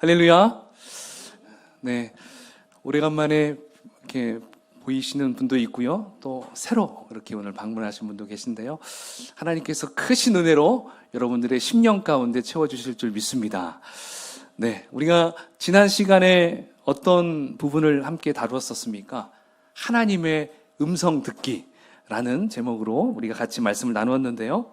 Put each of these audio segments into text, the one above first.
할렐루야. 네, 오래간만에 이렇게 보이시는 분도 있고요. 또 새로 이렇게 오늘 방문하신 분도 계신데요. 하나님께서 크신 은혜로 여러분들의 심령 가운데 채워주실 줄 믿습니다. 네, 우리가 지난 시간에 어떤 부분을 함께 다루었었습니까? 하나님의 음성 듣기라는 제목으로 우리가 같이 말씀을 나누었는데요.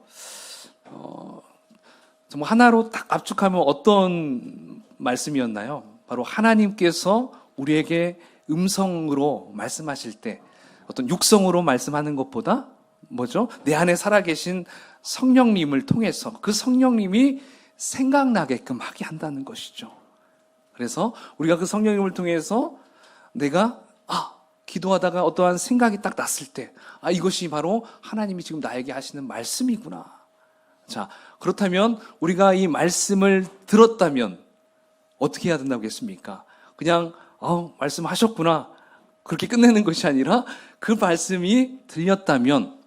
정말 하나로 딱 압축하면 어떤 말씀이었나요? 바로 하나님께서 우리에게 음성으로 말씀하실 때 어떤 육성으로 말씀하는 것보다 뭐죠? 내 안에 살아계신 성령님을 통해서 그 성령님이 생각나게끔 하게 한다는 것이죠. 그래서 우리가 그 성령님을 통해서 내가 기도하다가 어떠한 생각이 딱 났을 때 이것이 바로 하나님이 지금 나에게 하시는 말씀이구나. 자, 그렇다면 우리가 이 말씀을 들었다면 어떻게 해야 된다고 했습니까? 그냥 말씀하셨구나 그렇게 끝내는 것이 아니라 그 말씀이 들렸다면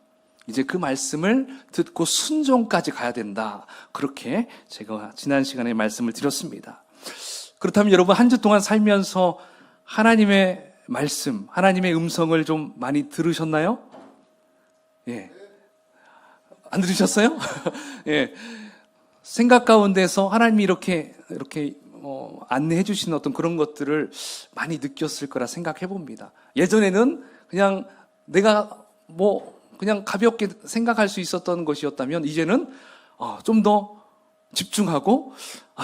이제 그 말씀을 듣고 순종까지 가야 된다. 그렇게 제가 지난 시간에 말씀을 드렸습니다. 그렇다면 여러분 한 주 동안 살면서 하나님의 말씀, 하나님의 음성을 좀 많이 들으셨나요? 예. 안 들으셨어요? 예. 생각 가운데서 하나님이 이렇게 안내해 주시는 어떤 그런 것들을 많이 느꼈을 거라 생각해 봅니다. 예전에는 그냥 내가 그냥 가볍게 생각할 수 있었던 것이었다면 이제는 좀 더 집중하고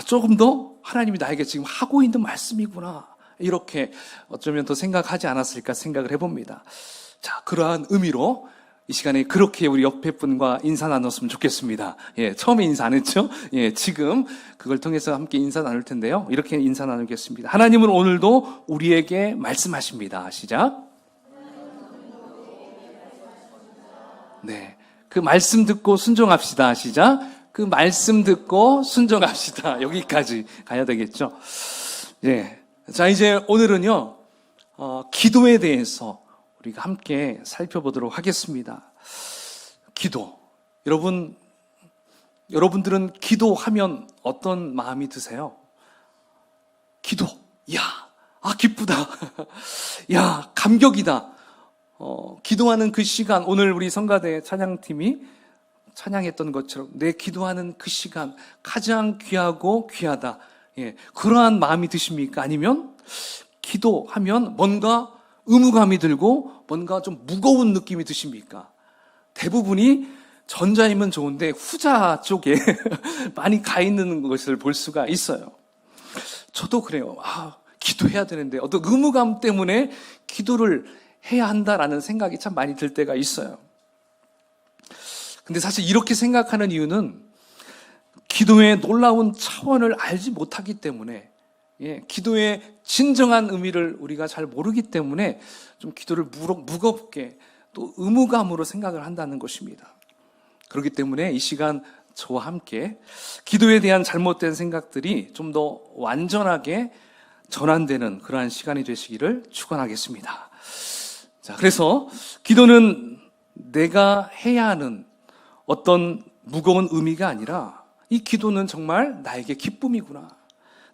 조금 더 하나님이 나에게 지금 하고 있는 말씀이구나. 이렇게 어쩌면 더 생각하지 않았을까 생각을 해봅니다. 자, 그러한 의미로 이 시간에 그렇게 우리 옆에 분과 인사 나눴으면 좋겠습니다. 예, 처음에 인사 안 했죠? 예, 지금 그걸 통해서 함께 인사 나눌 텐데요. 이렇게 인사 나누겠습니다. 하나님은 오늘도 우리에게 말씀하십니다. 시작. 네, 그 말씀 듣고 순종합시다. 시작. 그 말씀 듣고 순종합시다. 여기까지 가야 되겠죠? 예. 자, 이제 오늘은요, 기도에 대해서 우리가 함께 살펴보도록 하겠습니다. 기도. 여러분들은 기도하면 어떤 마음이 드세요? 기도. 기쁘다. 야, 감격이다. 기도하는 그 시간, 오늘 우리 성가대 찬양팀이 찬양했던 것처럼 내 기도하는 그 시간 가장 귀하고 귀하다. 예, 그러한 마음이 드십니까? 아니면 기도하면 뭔가 의무감이 들고 뭔가 좀 무거운 느낌이 드십니까? 대부분이 전자이면 좋은데 후자 쪽에 많이 가 있는 것을 볼 수가 있어요. 저도 그래요. 기도해야 되는데 어떤 의무감 때문에 기도를 해야 한다라는 생각이 참 많이 들 때가 있어요. 근데 사실 이렇게 생각하는 이유는 기도의 놀라운 차원을 알지 못하기 때문에, 기도의 진정한 의미를 우리가 잘 모르기 때문에 좀 기도를 무겁게 또 의무감으로 생각을 한다는 것입니다. 그렇기 때문에 이 시간 저와 함께 기도에 대한 잘못된 생각들이 좀 더 완전하게 전환되는 그러한 시간이 되시기를 축원하겠습니다. 자, 그래서 기도는 내가 해야 하는 어떤 무거운 의미가 아니라 이 기도는 정말 나에게 기쁨이구나,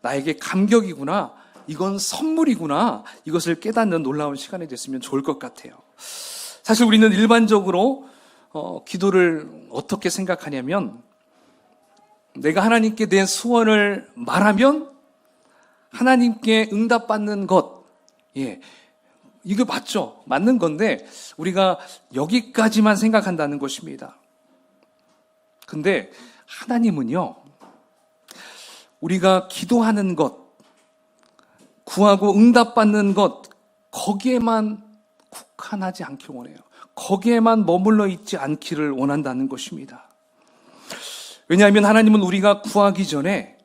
나에게 감격이구나, 이건 선물이구나, 이것을 깨닫는 놀라운 시간이 됐으면 좋을 것 같아요. 사실 우리는 일반적으로 기도를 어떻게 생각하냐면 내가 하나님께 내 소원을 말하면 하나님께 응답받는 것, 이거 맞죠? 맞는 건데 우리가 여기까지만 생각한다는 것입니다. 근데 하나님은요, 우리가 기도하는 것, 구하고 응답받는 것, 거기에만 국한하지 않기 원해요. 거기에만 머물러 있지 않기를 원한다는 것입니다. 왜냐하면 하나님은 우리가 구하기 전에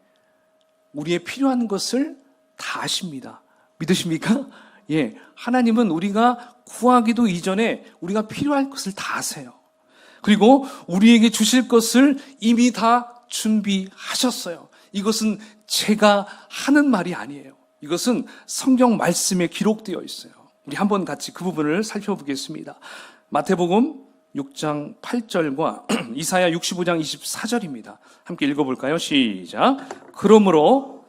우리의 필요한 것을 다 아십니다. 믿으십니까? 예, 하나님은 우리가 구하기도 이전에 우리가 필요할 것을 다 아세요. 그리고 우리에게 주실 것을 이미 다 준비하셨어요. 이것은 제가 하는 말이 아니에요. 이것은 성경 말씀에 기록되어 있어요. 우리 한번 같이 그 부분을 살펴보겠습니다. 마태복음 6장 8절과 이사야 65장 24절입니다. 함께 읽어볼까요? 시작. 그러므로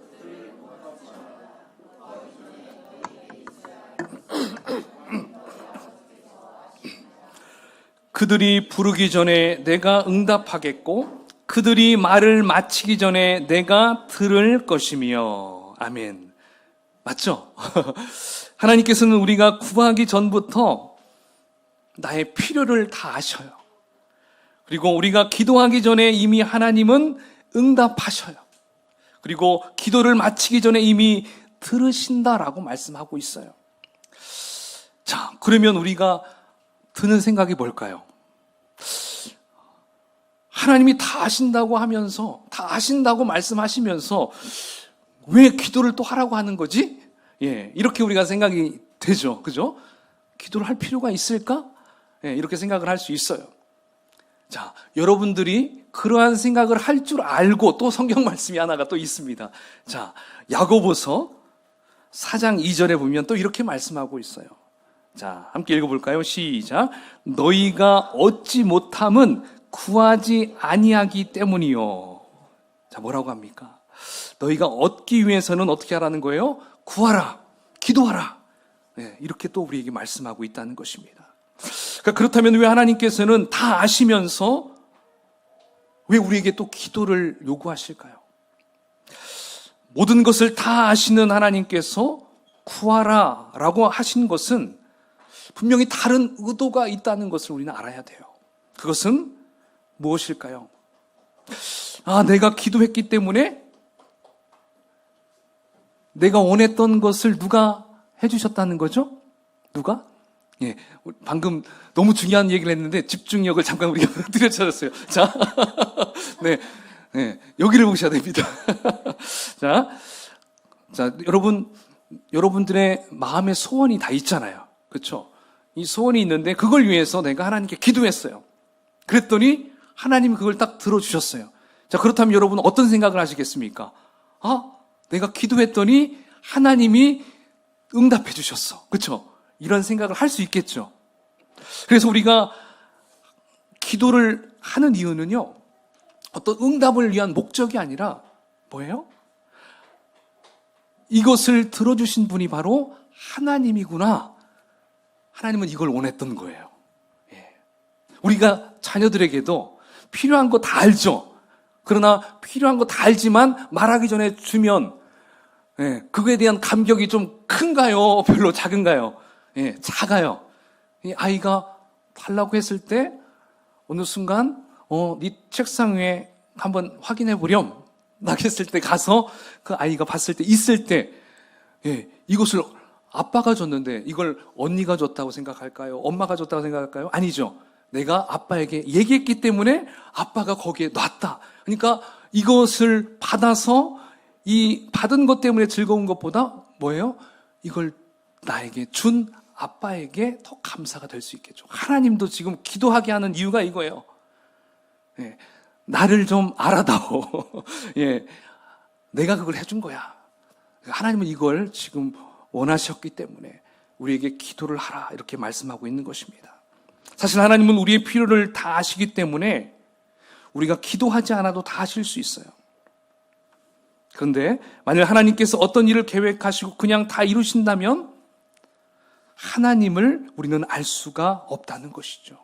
그들이 부르기 전에 내가 응답하겠고 그들이 말을 마치기 전에 내가 들을 것이며. 아멘. 맞죠? 하나님께서는 우리가 구하기 전부터 나의 필요를 다 아셔요. 그리고 우리가 기도하기 전에 이미 하나님은 응답하셔요. 그리고 기도를 마치기 전에 이미 들으신다라고 말씀하고 있어요. 자, 그러면 우리가 드는 생각이 뭘까요? 하나님이 다 아신다고 하면서, 다 아신다고 말씀하시면서 왜 기도를 또 하라고 하는 거지? 예, 이렇게 우리가 생각이 되죠. 그죠? 기도를 할 필요가 있을까? 예, 이렇게 생각을 할 수 있어요. 자, 여러분들이 그러한 생각을 할 줄 알고 또 성경 말씀이 하나가 또 있습니다. 자, 야고보서 4장 2절에 보면 또 이렇게 말씀하고 있어요. 자, 함께 읽어볼까요? 시작. 너희가 얻지 못함은 구하지 아니하기 때문이요. 자, 뭐라고 합니까? 너희가 얻기 위해서는 어떻게 하라는 거예요? 구하라, 기도하라. 네, 이렇게 또 우리에게 말씀하고 있다는 것입니다. 그러니까 그렇다면 왜 하나님께서는 다 아시면서 왜 우리에게 또 기도를 요구하실까요? 모든 것을 다 아시는 하나님께서 구하라 라고 하신 것은 분명히 다른 의도가 있다는 것을 우리는 알아야 돼요. 그것은 무엇일까요? 아, 내가 기도했기 때문에 내가 원했던 것을 누가 해주셨다는 거죠? 누가? 예, 방금 너무 중요한 얘기를 했는데 집중력을 잠깐 우리가 들여차렸어요. 자, 네, 네, 여기를 보셔야 됩니다. 자, 여러분들의 마음의 소원이 다 있잖아요. 그렇죠? 이 소원이 있는데 그걸 위해서 내가 하나님께 기도했어요. 그랬더니 하나님이 그걸 딱 들어주셨어요. 자, 그렇다면 여러분은 어떤 생각을 하시겠습니까? 아, 내가 기도했더니 하나님이 응답해 주셨어. 그렇죠? 이런 생각을 할 수 있겠죠. 그래서 우리가 기도를 하는 이유는요, 어떤 응답을 위한 목적이 아니라 뭐예요? 이것을 들어주신 분이 바로 하나님이구나. 하나님은 이걸 원했던 거예요. 예. 우리가 자녀들에게도 필요한 거 다 알죠. 그러나 필요한 거 다 알지만 말하기 전에 주면 예, 그거에 대한 감격이 좀 큰가요? 별로 작은가요? 예, 작아요. 이 아이가 달라고 했을 때 어느 순간 네 책상 위에 한번 확인해 보렴. 막 했을 때 가서 그 아이가 봤을 때 있을 때 예, 이것을 아빠가 줬는데 이걸 언니가 줬다고 생각할까요? 엄마가 줬다고 생각할까요? 아니죠. 내가 아빠에게 얘기했기 때문에 아빠가 거기에 놨다. 그러니까 이것을 받아서 이 받은 것 때문에 즐거운 것보다 뭐예요? 이걸 나에게 준 아빠에게 더 감사가 될 수 있겠죠. 하나님도 지금 기도하게 하는 이유가 이거예요. 예, 나를 좀 알아다오. 예, 내가 그걸 해준 거야. 하나님은 이걸 지금 원하셨기 때문에 우리에게 기도를 하라 이렇게 말씀하고 있는 것입니다. 사실 하나님은 우리의 필요를 다 아시기 때문에 우리가 기도하지 않아도 다 아실 수 있어요. 그런데 만약 하나님께서 어떤 일을 계획하시고 그냥 다 이루신다면 하나님을 우리는 알 수가 없다는 것이죠.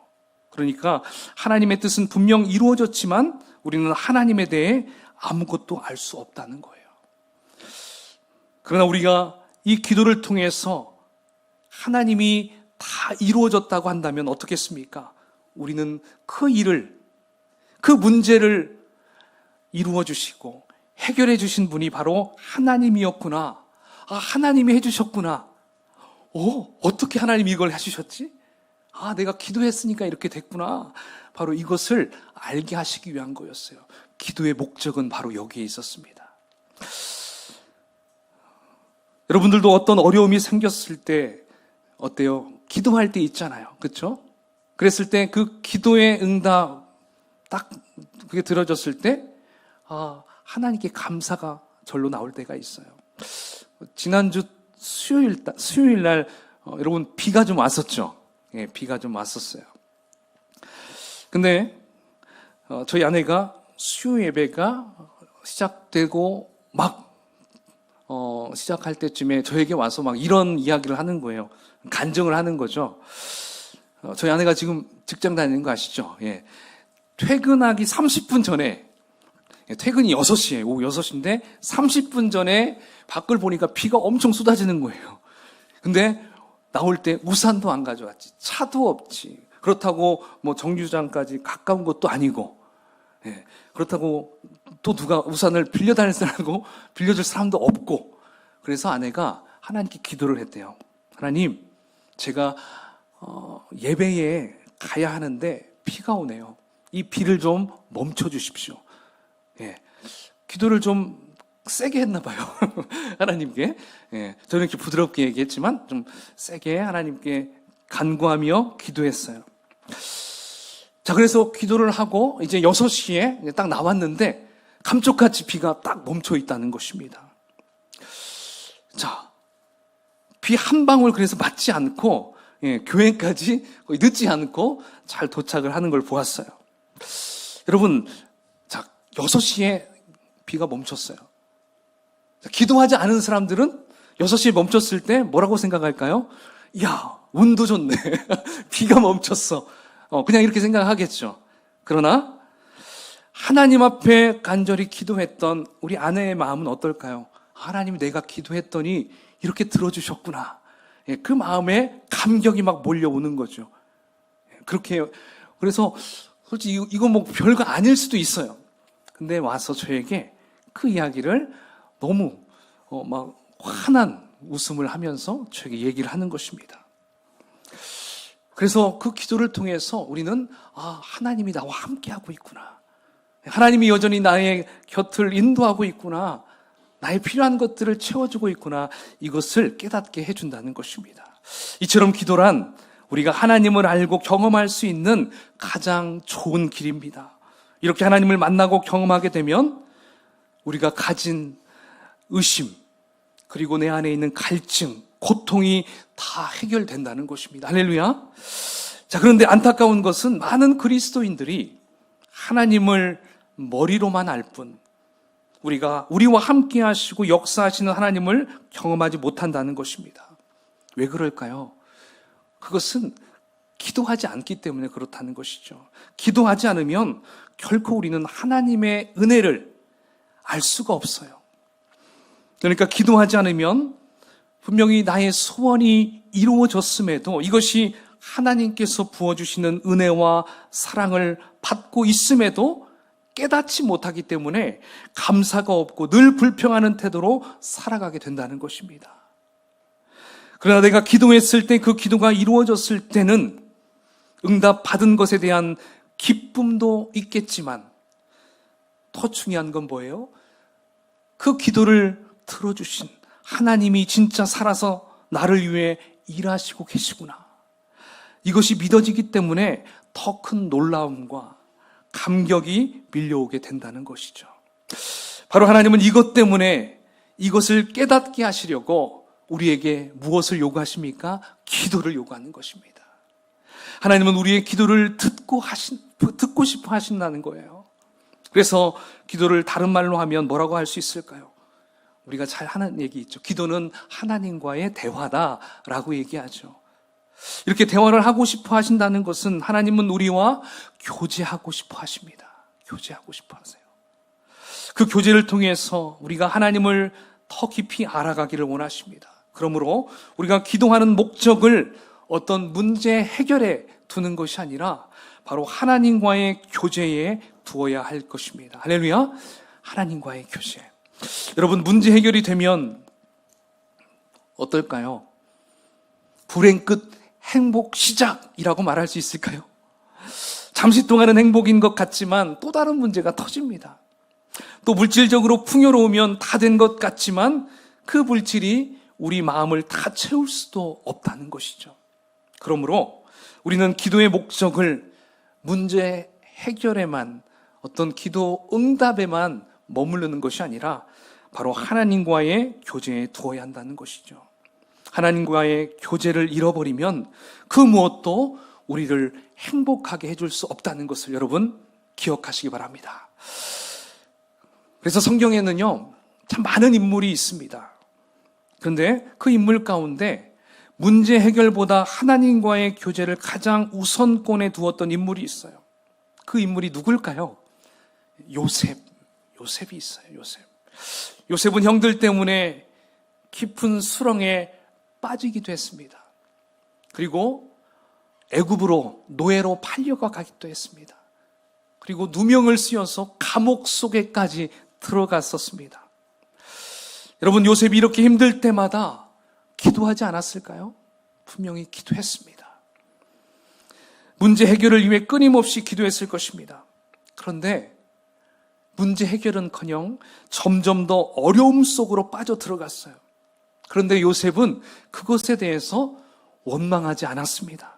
그러니까 하나님의 뜻은 분명 이루어졌지만 우리는 하나님에 대해 아무것도 알 수 없다는 거예요. 그러나 우리가 이 기도를 통해서 하나님이 다 이루어졌다고 한다면 어떻겠습니까? 우리는 그 일을, 그 문제를 이루어 주시고 해결해 주신 분이 바로 하나님이었구나. 아, 하나님이 해주셨구나. 어떻게 하나님이 이걸 해주셨지? 아, 내가 기도했으니까 이렇게 됐구나. 바로 이것을 알게 하시기 위한 거였어요. 기도의 목적은 바로 여기에 있었습니다. 여러분들도 어떤 어려움이 생겼을 때 어때요? 기도할 때 있잖아요. 그렇죠? 그랬을 때 그 기도의 응답 딱 그게 들어졌을 때 하나님께 감사가 절로 나올 때가 있어요. 지난주 수요일 날 여러분 비가 좀 왔었죠. 예, 비가 좀 왔었어요. 근데 저희 아내가 수요 예배가 시작되고 막 시작할 때쯤에 저에게 와서 막 이런 이야기를 하는 거예요. 간증을 하는 거죠. 저희 아내가 지금 직장 다니는 거 아시죠? 예. 퇴근하기 30분 전에, 퇴근이 6시에, 오후 6시인데 30분 전에 밖을 보니까 비가 엄청 쏟아지는 거예요. 근데 나올 때 우산도 안 가져왔지. 차도 없지. 그렇다고 뭐 정류장까지 가까운 것도 아니고, 예. 그렇다고 또 누가 우산을 빌려 다닐 사람고 빌려줄 사람도 없고, 그래서 아내가 하나님께 기도를 했대요. 하나님, 제가 예배에 가야 하는데 비가 오네요. 이 비를 좀 멈춰 주십시오. 예. 기도를 좀 세게 했나 봐요. 하나님께. 예. 저는 이렇게 부드럽게 얘기했지만 좀 세게 하나님께 간구하며 기도했어요. 자, 그래서 기도를 하고 이제 6시에 딱 나왔는데 감쪽같이 비가 딱 멈춰 있다는 것입니다. 자, 비 한 방울 그래서 맞지 않고, 예, 교회까지 거의 늦지 않고 잘 도착을 하는 걸 보았어요. 여러분, 자, 6시에 비가 멈췄어요. 자, 기도하지 않은 사람들은 6시에 멈췄을 때 뭐라고 생각할까요? 야, 운도 좋네. 비가 멈췄어. 그냥 이렇게 생각하겠죠. 그러나 하나님 앞에 간절히 기도했던 우리 아내의 마음은 어떨까요? 하나님, 내가 기도했더니 이렇게 들어주셨구나. 예, 그 마음에 감격이 막 몰려오는 거죠. 그렇게, 그래서 솔직히 이거 뭐 별거 아닐 수도 있어요. 근데 와서 저에게 그 이야기를 너무 막 환한 웃음을 하면서 저에게 얘기를 하는 것입니다. 그래서 그 기도를 통해서 우리는 하나님이 나와 함께하고 있구나. 하나님이 여전히 나의 곁을 인도하고 있구나. 나의 필요한 것들을 채워주고 있구나. 이것을 깨닫게 해준다는 것입니다. 이처럼 기도란 우리가 하나님을 알고 경험할 수 있는 가장 좋은 길입니다. 이렇게 하나님을 만나고 경험하게 되면 우리가 가진 의심, 그리고 내 안에 있는 갈증, 고통이 다 해결된다는 것입니다. 할렐루야. 자, 그런데 안타까운 것은 많은 그리스도인들이 하나님을 머리로만 알 뿐, 우리와 함께 하시고 역사하시는 하나님을 경험하지 못한다는 것입니다. 왜 그럴까요? 그것은 기도하지 않기 때문에 그렇다는 것이죠. 기도하지 않으면 결코 우리는 하나님의 은혜를 알 수가 없어요. 그러니까 기도하지 않으면 분명히 나의 소원이 이루어졌음에도 이것이 하나님께서 부어주시는 은혜와 사랑을 받고 있음에도 깨닫지 못하기 때문에 감사가 없고 늘 불평하는 태도로 살아가게 된다는 것입니다. 그러나 내가 기도했을 때, 그 기도가 이루어졌을 때는 응답 받은 것에 대한 기쁨도 있겠지만 더 중요한 건 뭐예요? 그 기도를 들어주신 하나님이 진짜 살아서 나를 위해 일하시고 계시구나. 이것이 믿어지기 때문에 더 큰 놀라움과 감격이 밀려오게 된다는 것이죠. 바로 하나님은 이것 때문에 이것을 깨닫게 하시려고 우리에게 무엇을 요구하십니까? 기도를 요구하는 것입니다. 하나님은 우리의 기도를 듣고 싶어 하신다는 거예요. 그래서 기도를 다른 말로 하면 뭐라고 할 수 있을까요? 우리가 잘 하는 얘기 있죠. 기도는 하나님과의 대화다라고 얘기하죠. 이렇게 대화를 하고 싶어 하신다는 것은 하나님은 우리와 교제하고 싶어 하십니다. 교제하고 싶어 하세요. 그 교제를 통해서 우리가 하나님을 더 깊이 알아가기를 원하십니다. 그러므로 우리가 기도하는 목적을 어떤 문제 해결에 두는 것이 아니라 바로 하나님과의 교제에 두어야 할 것입니다. 할렐루야. 하나님과의 교제. 여러분, 문제 해결이 되면 어떨까요? 불행 끝 행복 시작이라고 말할 수 있을까요? 잠시 동안은 행복인 것 같지만 또 다른 문제가 터집니다. 또 물질적으로 풍요로우면 다 된 것 같지만 그 물질이 우리 마음을 다 채울 수도 없다는 것이죠. 그러므로 우리는 기도의 목적을 문제 해결에만, 어떤 기도 응답에만 머무르는 것이 아니라 바로 하나님과의 교제에 두어야 한다는 것이죠. 하나님과의 교제를 잃어버리면 그 무엇도 우리를 행복하게 해줄 수 없다는 것을 여러분 기억하시기 바랍니다. 그래서 성경에는요, 참 많은 인물이 있습니다. 그런데 그 인물 가운데 문제 해결보다 하나님과의 교제를 가장 우선권에 두었던 인물이 있어요. 그 인물이 누굴까요? 요셉이 있어요. 요셉은 형들 때문에 깊은 수렁에 빠지기도 했습니다. 그리고 애굽으로 노예로 팔려가기도 했습니다. 그리고 누명을 씌워서 감옥 속에까지 들어갔었습니다. 여러분, 요셉이 이렇게 힘들 때마다 기도하지 않았을까요? 분명히 기도했습니다. 문제 해결을 위해 끊임없이 기도했을 것입니다. 그런데 문제 해결은커녕 점점 더 어려움 속으로 빠져들어갔어요. 그런데 요셉은 그것에 대해서 원망하지 않았습니다.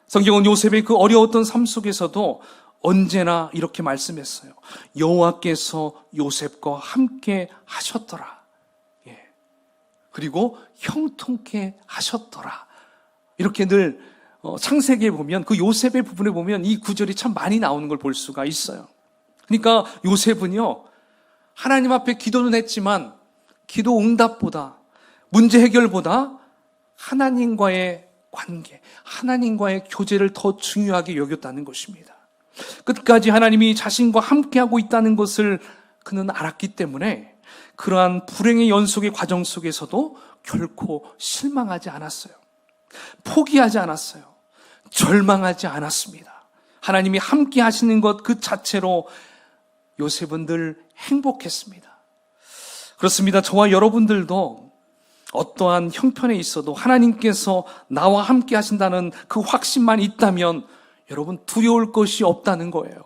성경은 요셉의 그 어려웠던 삶 속에서도 언제나 이렇게 말씀했어요. 여호와께서 요셉과 함께 하셨더라. 그리고 형통케 하셨더라. 이렇게 늘 창세기에 보면, 그 요셉의 부분에 보면 이 구절이 참 많이 나오는 걸 볼 수가 있어요. 그러니까 요셉은요, 하나님 앞에 기도는 했지만 기도 응답보다, 문제 해결보다 하나님과의 관계, 하나님과의 교제를 더 중요하게 여겼다는 것입니다. 끝까지 하나님이 자신과 함께하고 있다는 것을 그는 알았기 때문에 그러한 불행의 연속의 과정 속에서도 결코 실망하지 않았어요. 포기하지 않았어요. 절망하지 않았습니다. 하나님이 함께 하시는 것 그 자체로 요셉은 늘 행복했습니다. 그렇습니다. 저와 여러분들도 어떠한 형편에 있어도 하나님께서 나와 함께 하신다는 그 확신만 있다면 여러분, 두려울 것이 없다는 거예요.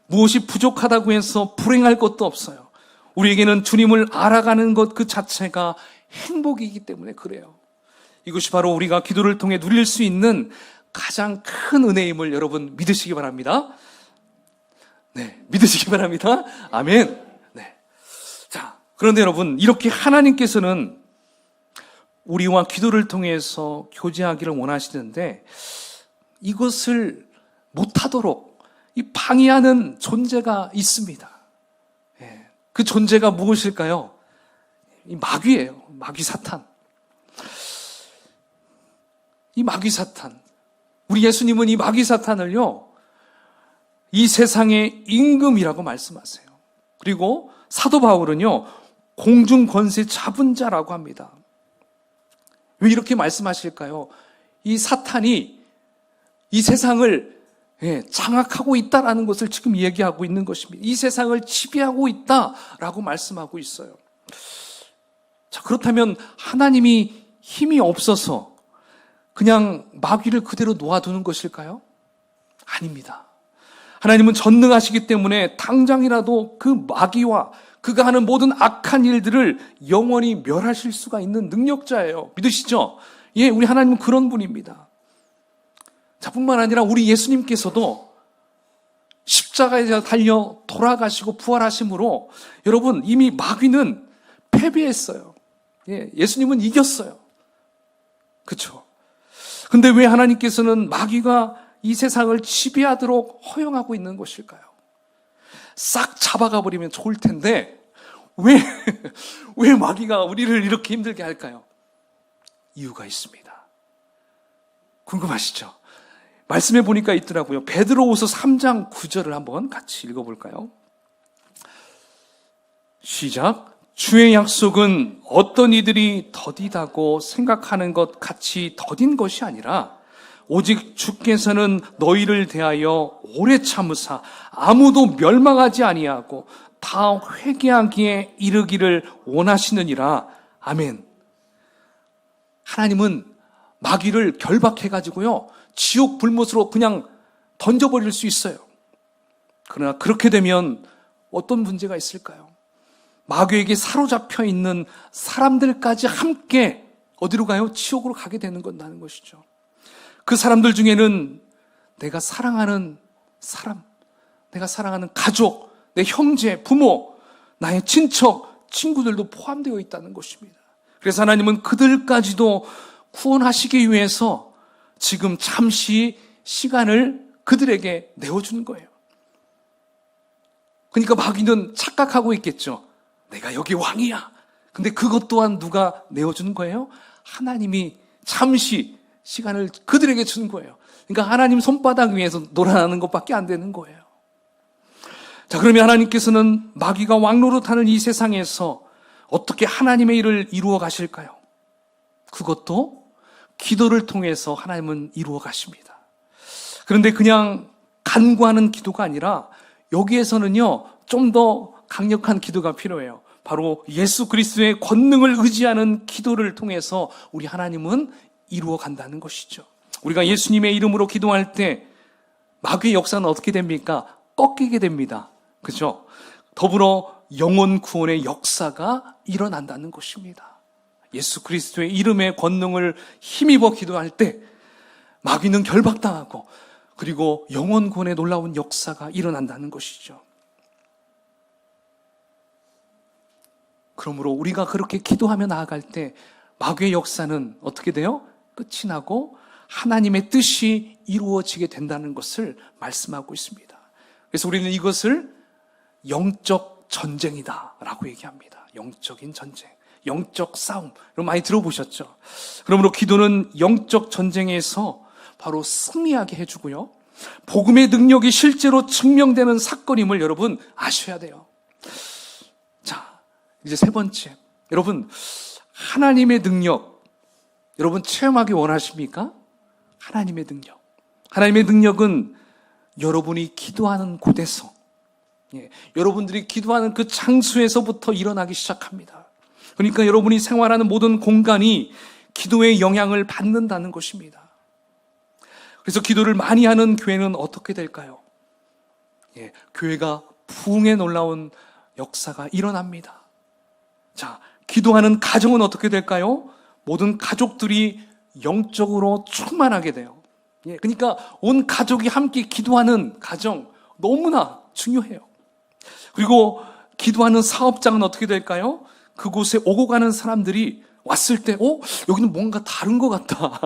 무엇이 부족하다고 해서 불행할 것도 없어요. 우리에게는 주님을 알아가는 것 그 자체가 행복이기 때문에 그래요. 이것이 바로 우리가 기도를 통해 누릴 수 있는 가장 큰 은혜임을 여러분 믿으시기 바랍니다. 네, 믿으시기 바랍니다. 아멘. 네. 자, 그런데 여러분, 이렇게 하나님께서는 우리와 기도를 통해서 교제하기를 원하시는데 이것을 못하도록 이 방해하는 존재가 있습니다. 그 존재가 무엇일까요? 이 마귀예요. 마귀 사탄. 이 마귀 사탄. 우리 예수님은 이 마귀 사탄을요, 이 세상의 임금이라고 말씀하세요. 그리고 사도 바울은요, 공중 권세 잡은 자라고 합니다. 왜 이렇게 말씀하실까요? 이 사탄이 이 세상을 장악하고 있다라는 것을 지금 얘기하고 있는 것입니다. 이 세상을 지배하고 있다라고 말씀하고 있어요. 자, 그렇다면 하나님이 힘이 없어서 그냥 마귀를 그대로 놓아두는 것일까요? 아닙니다. 하나님은 전능하시기 때문에 당장이라도 그 마귀와 그가 하는 모든 악한 일들을 영원히 멸하실 수가 있는 능력자예요. 믿으시죠? 예, 우리 하나님은 그런 분입니다. 자, 뿐만 아니라 우리 예수님께서도 십자가에 달려 돌아가시고 부활하심으로 여러분 이미 마귀는 패배했어요. 예, 예수님은 이겼어요. 그렇죠? 근데 왜 하나님께서는 마귀가 이 세상을 지배하도록 허용하고 있는 것일까요? 싹 잡아가 버리면 좋을 텐데 왜 마귀가 우리를 이렇게 힘들게 할까요? 이유가 있습니다. 궁금하시죠? 말씀해 보니까 있더라고요. 베드로후서 3장 9절을 한번 같이 읽어볼까요? 시작. 주의 약속은 어떤 이들이 더디다고 생각하는 것 같이 더딘 것이 아니라 오직 주께서는 너희를 대하여 오래 참으사 아무도 멸망하지 아니하고 다 회개하기에 이르기를 원하시느니라. 아멘. 하나님은 마귀를 결박해가지고요, 지옥 불못으로 그냥 던져버릴 수 있어요. 그러나 그렇게 되면 어떤 문제가 있을까요? 마귀에게 사로잡혀 있는 사람들까지 함께 어디로 가요? 지옥으로 가게 되는 건다는 것이죠. 그 사람들 중에는 내가 사랑하는 사람, 내가 사랑하는 가족, 내 형제, 부모, 나의 친척, 친구들도 포함되어 있다는 것입니다. 그래서 하나님은 그들까지도 구원하시기 위해서 지금 잠시 시간을 그들에게 내어주는 거예요. 그러니까 마귀는 착각하고 있겠죠. 내가 여기 왕이야. 근데 그것 또한 누가 내어주는 거예요? 하나님이 잠시 시간을 그들에게 준 거예요. 그러니까 하나님 손바닥 위에서 놀아나는 것밖에 안 되는 거예요. 자, 그러면 하나님께서는 마귀가 왕노릇하는 이 세상에서 어떻게 하나님의 일을 이루어 가실까요? 그것도 기도를 통해서 하나님은 이루어 가십니다. 그런데 그냥 간구하는 기도가 아니라 여기에서는요, 좀 더 강력한 기도가 필요해요. 바로 예수 그리스도의 권능을 의지하는 기도를 통해서 우리 하나님은 이루어 간다는 것이죠. 우리가 예수님의 이름으로 기도할 때 마귀의 역사는 어떻게 됩니까? 꺾이게 됩니다. 그죠? 더불어 영혼 구원의 역사가 일어난다는 것입니다. 예수 그리스도의 이름의 권능을 힘입어 기도할 때 마귀는 결박당하고 그리고 영혼 구원의 놀라운 역사가 일어난다는 것이죠. 그러므로 우리가 그렇게 기도하며 나아갈 때 마귀의 역사는 어떻게 돼요? 끝이 나고 하나님의 뜻이 이루어지게 된다는 것을 말씀하고 있습니다. 그래서 우리는 이것을 영적 전쟁이다 라고 얘기합니다. 영적인 전쟁, 영적 싸움, 여러분 많이 들어보셨죠? 그러므로 기도는 영적 전쟁에서 바로 승리하게 해주고요, 복음의 능력이 실제로 증명되는 사건임을 여러분 아셔야 돼요. 자, 이제 세 번째, 여러분 하나님의 능력 여러분 체험하기 원하십니까? 하나님의 능력, 하나님의 능력은 여러분이 기도하는 곳에서, 여러분들이 기도하는 그 장소에서부터 일어나기 시작합니다. 그러니까 여러분이 생활하는 모든 공간이 기도의 영향을 받는다는 것입니다. 그래서 기도를 많이 하는 교회는 어떻게 될까요? 교회가 부흥에 놀라운 역사가 일어납니다. 자, 기도하는 가정은 어떻게 될까요? 모든 가족들이 영적으로 충만하게 돼요. 그러니까 온 가족이 함께 기도하는 가정 너무나 중요해요. 그리고 기도하는 사업장은 어떻게 될까요? 그곳에 오고 가는 사람들이 왔을 때 여기는 뭔가 다른 것 같다.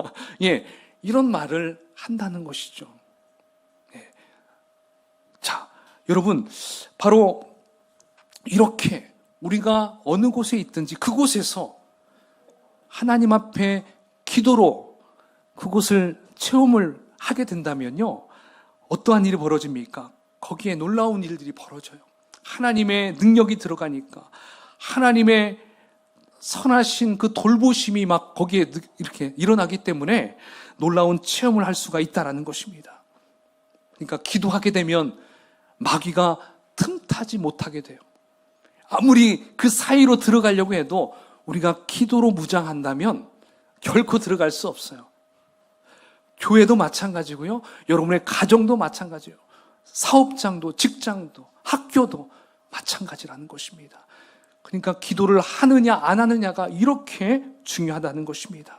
이런 말을 한다는 것이죠. 자, 여러분 바로 이렇게 우리가 어느 곳에 있든지 그곳에서 하나님 앞에 기도로 그곳을 체험을 하게 된다면요, 어떠한 일이 벌어집니까? 거기에 놀라운 일들이 벌어져요. 하나님의 능력이 들어가니까 하나님의 선하신 그 돌보심이 막 거기에 이렇게 일어나기 때문에 놀라운 체험을 할 수가 있다는 것입니다. 그러니까 기도하게 되면 마귀가 틈타지 못하게 돼요. 아무리 그 사이로 들어가려고 해도 우리가 기도로 무장한다면 결코 들어갈 수 없어요. 교회도 마찬가지고요, 여러분의 가정도 마찬가지예요. 사업장도, 직장도, 학교도 마찬가지라는 것입니다. 그러니까 기도를 하느냐 안 하느냐가 이렇게 중요하다는 것입니다.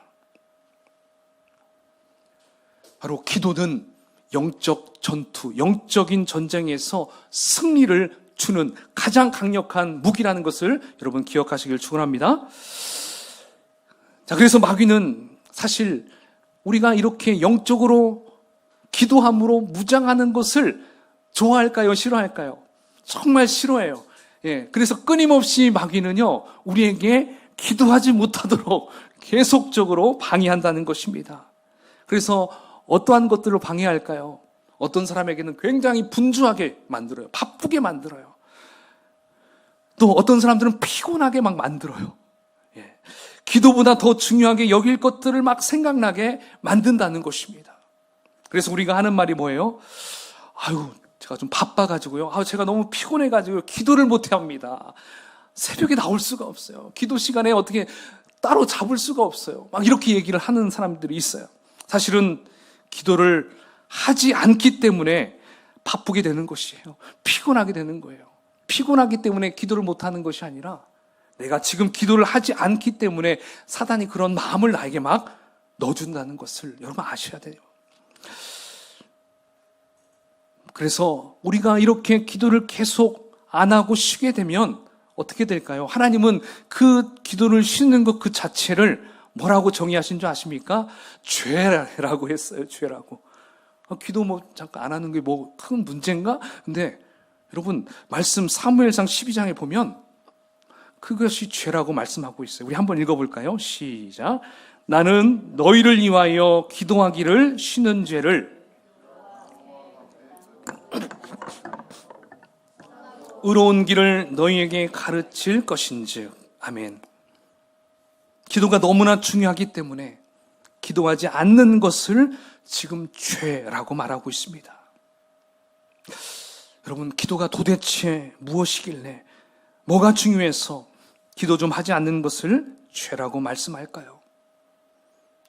바로 기도는 영적 전투, 영적인 전쟁에서 승리를 주는 가장 강력한 무기라는 것을 여러분 기억하시길 축원합니다. 자, 그래서 마귀는 사실 우리가 이렇게 영적으로 기도함으로 무장하는 것을 좋아할까요? 싫어할까요? 정말 싫어해요. 그래서 끊임없이 마귀는요, 우리에게 기도하지 못하도록 계속적으로 방해한다는 것입니다. 그래서 어떠한 것들을 방해할까요? 어떤 사람에게는 굉장히 분주하게 만들어요. 바쁘게 만들어요. 또 어떤 사람들은 피곤하게 막 만들어요. 기도보다 더 중요하게 여길 것들을 막 생각나게 만든다는 것입니다. 그래서 우리가 하는 말이 뭐예요? 제가 좀 바빠가지고요. 제가 너무 피곤해가지고 기도를 못해 합니다. 새벽에 나올 수가 없어요. 기도 시간에 어떻게 따로 잡을 수가 없어요. 막 이렇게 얘기를 하는 사람들이 있어요. 사실은 기도를 하지 않기 때문에 바쁘게 되는 것이에요. 피곤하게 되는 거예요. 피곤하기 때문에 기도를 못하는 것이 아니라 내가 지금 기도를 하지 않기 때문에 사단이 그런 마음을 나에게 막 넣어준다는 것을 여러분 아셔야 돼요. 그래서 우리가 이렇게 기도를 계속 안 하고 쉬게 되면 어떻게 될까요? 하나님은 그 기도를 쉬는 것 그 자체를 뭐라고 정의하신 줄 아십니까? 죄라고 했어요. 죄라고. 기도 잠깐 안 하는 게 큰 문제인가? 근데 여러분 말씀 사무엘상 12장에 보면 그것이 죄라고 말씀하고 있어요. 우리 한번 읽어볼까요? 시작. 나는 너희를 위하여 기도하기를 쉬는 죄를 의로운 길을 너희에게 가르칠 것인즉. 아멘. 기도가 너무나 중요하기 때문에 기도하지 않는 것을 지금 죄라고 말하고 있습니다. 여러분, 기도가 도대체 무엇이길래, 뭐가 중요해서 기도 좀 하지 않는 것을 죄라고 말씀할까요?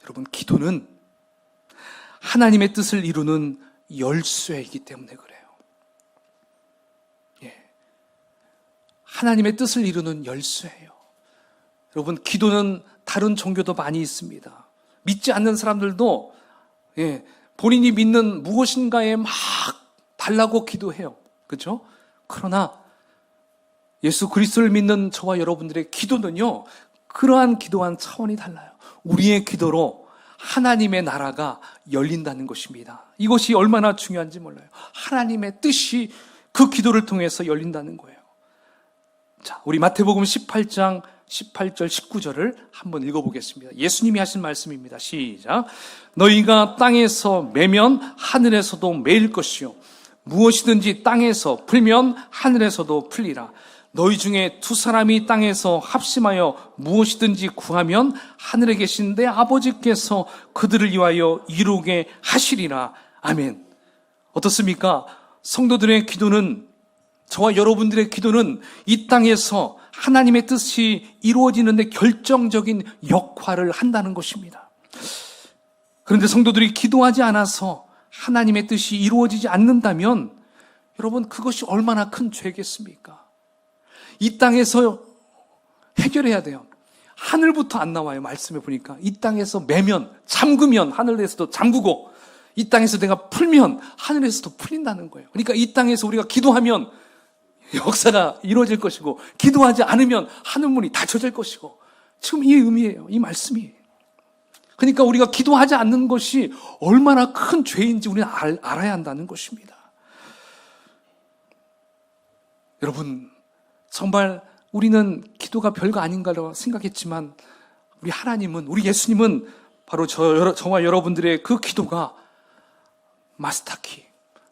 여러분, 기도는 하나님의 뜻을 이루는 열쇠이기 때문에 그래요. 예. 하나님의 뜻을 이루는 열쇠예요. 여러분, 기도는 다른 종교도 많이 있습니다. 믿지 않는 사람들도 본인이 믿는 무엇인가에 막 달라고 기도해요. 그렇죠? 그러나 예수 그리스도를 믿는 저와 여러분들의 기도는요, 그러한 기도와는 차원이 달라요. 우리의 기도로 하나님의 나라가 열린다는 것입니다. 이것이 얼마나 중요한지 몰라요. 하나님의 뜻이 그 기도를 통해서 열린다는 거예요. 자, 우리 마태복음 18장 18절 19절을 한번 읽어보겠습니다. 예수님이 하신 말씀입니다. 시작. 너희가 땅에서 매면 하늘에서도 매일 것이요 무엇이든지 땅에서 풀면 하늘에서도 풀리라. 너희 중에 두 사람이 땅에서 합심하여 무엇이든지 구하면 하늘에 계신 내 아버지께서 그들을 위하여 이루게 하시리라. 아멘. 어떻습니까? 성도들의 기도는, 저와 여러분들의 기도는 이 땅에서 하나님의 뜻이 이루어지는 데 결정적인 역할을 한다는 것입니다. 그런데 성도들이 기도하지 않아서 하나님의 뜻이 이루어지지 않는다면 여러분, 그것이 얼마나 큰 죄겠습니까? 이 땅에서 해결해야 돼요. 하늘부터 안 나와요. 말씀에 보니까 이 땅에서 매면, 잠그면 하늘에서도 잠그고, 이 땅에서 내가 풀면 하늘에서도 풀린다는 거예요. 그러니까 이 땅에서 우리가 기도하면 역사가 이루어질 것이고, 기도하지 않으면 하늘문이 닫혀질 것이고, 지금 이 의미예요. 이 말씀이. 그러니까 우리가 기도하지 않는 것이 얼마나 큰 죄인지 우리는 알아야 한다는 것입니다. 여러분, 정말 우리는 기도가 별거 아닌가라고 생각했지만 우리 하나님은, 우리 예수님은 바로 저와 여러분들의 그 기도가 마스터키,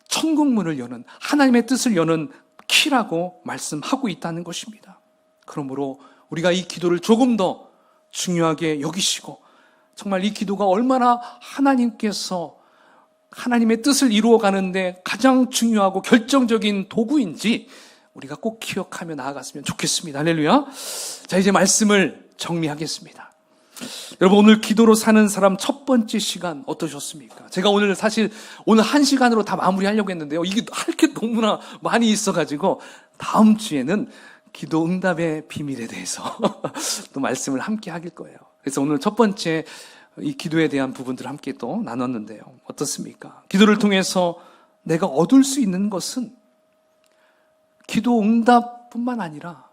천국문을 여는, 하나님의 뜻을 여는 키라고 말씀하고 있다는 것입니다. 그러므로 우리가 이 기도를 조금 더 중요하게 여기시고, 정말 이 기도가 얼마나 하나님께서 하나님의 뜻을 이루어가는데 가장 중요하고 결정적인 도구인지 우리가 꼭 기억하며 나아갔으면 좋겠습니다. 할렐루야. 자, 이제 말씀을 정리하겠습니다. 여러분, 오늘 기도로 사는 사람 첫 번째 시간 어떠셨습니까? 제가 오늘 사실 오늘 한 시간으로 다 마무리하려고 했는데요. 이게 할 게 너무나 많이 있어가지고 다음 주에는 기도 응답의 비밀에 대해서 또 말씀을 함께 하길 거예요. 그래서 오늘 첫 번째 이 기도에 대한 부분들을 함께 또 나눴는데요. 어떻습니까? 기도를 통해서 내가 얻을 수 있는 것은 기도 응답뿐만 아니라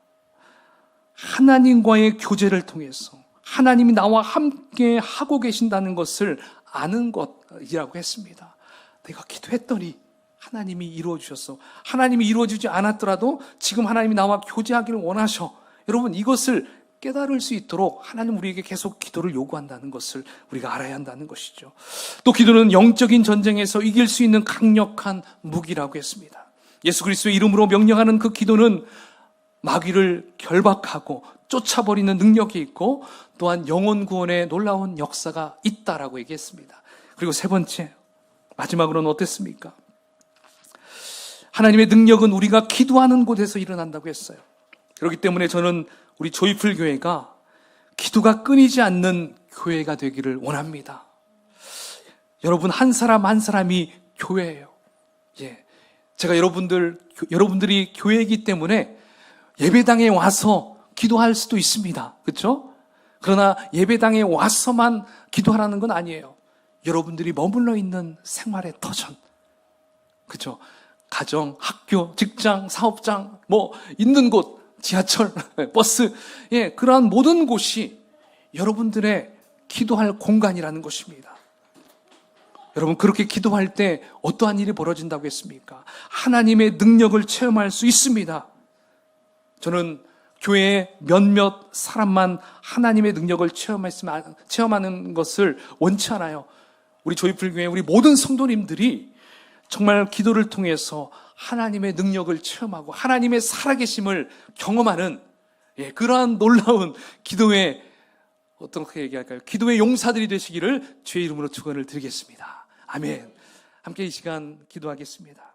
하나님과의 교제를 통해서 하나님이 나와 함께 하고 계신다는 것을 아는 것이라고 했습니다. 내가 기도했더니 하나님이 이루어 주셨어. 하나님이 이루어지지 않았더라도 지금 하나님이 나와 교제하기를 원하셔. 여러분, 이것을 깨달을 수 있도록 하나님 우리에게 계속 기도를 요구한다는 것을 우리가 알아야 한다는 것이죠. 또 기도는 영적인 전쟁에서 이길 수 있는 강력한 무기라고 했습니다. 예수 그리스도의 이름으로 명령하는 그 기도는 마귀를 결박하고 쫓아버리는 능력이 있고, 또한 영혼 구원의 놀라운 역사가 있다라고 얘기했습니다. 그리고 세 번째, 마지막으로는 어땠습니까? 하나님의 능력은 우리가 기도하는 곳에서 일어난다고 했어요. 그렇기 때문에 저는 우리 조이풀 교회가 기도가 끊이지 않는 교회가 되기를 원합니다. 여러분, 한 사람 한 사람이 교회예요. 제가 여러분들이 교회이기 때문에 예배당에 와서 기도할 수도 있습니다. 그렇죠? 그러나 예배당에 와서만 기도하라는 건 아니에요. 여러분들이 머물러 있는 생활의 터전, 그렇죠? 가정, 학교, 직장, 사업장, 있는 곳, 지하철, 버스, 그러한 모든 곳이 여러분들의 기도할 공간이라는 것입니다. 여러분, 그렇게 기도할 때 어떠한 일이 벌어진다고 했습니까? 하나님의 능력을 체험할 수 있습니다. 저는 교회의 몇몇 사람만 하나님의 능력을 체험하는 것을 원치 않아요. 우리 조이풀교회 우리 모든 성도님들이 정말 기도를 통해서 하나님의 능력을 체험하고 하나님의 살아계심을 경험하는 그러한 놀라운 기도의 어떻게 얘기할까요? 기도의 용사들이 되시기를 주의 이름으로 축원을 드리겠습니다. 아멘. 함께 이 시간 기도하겠습니다.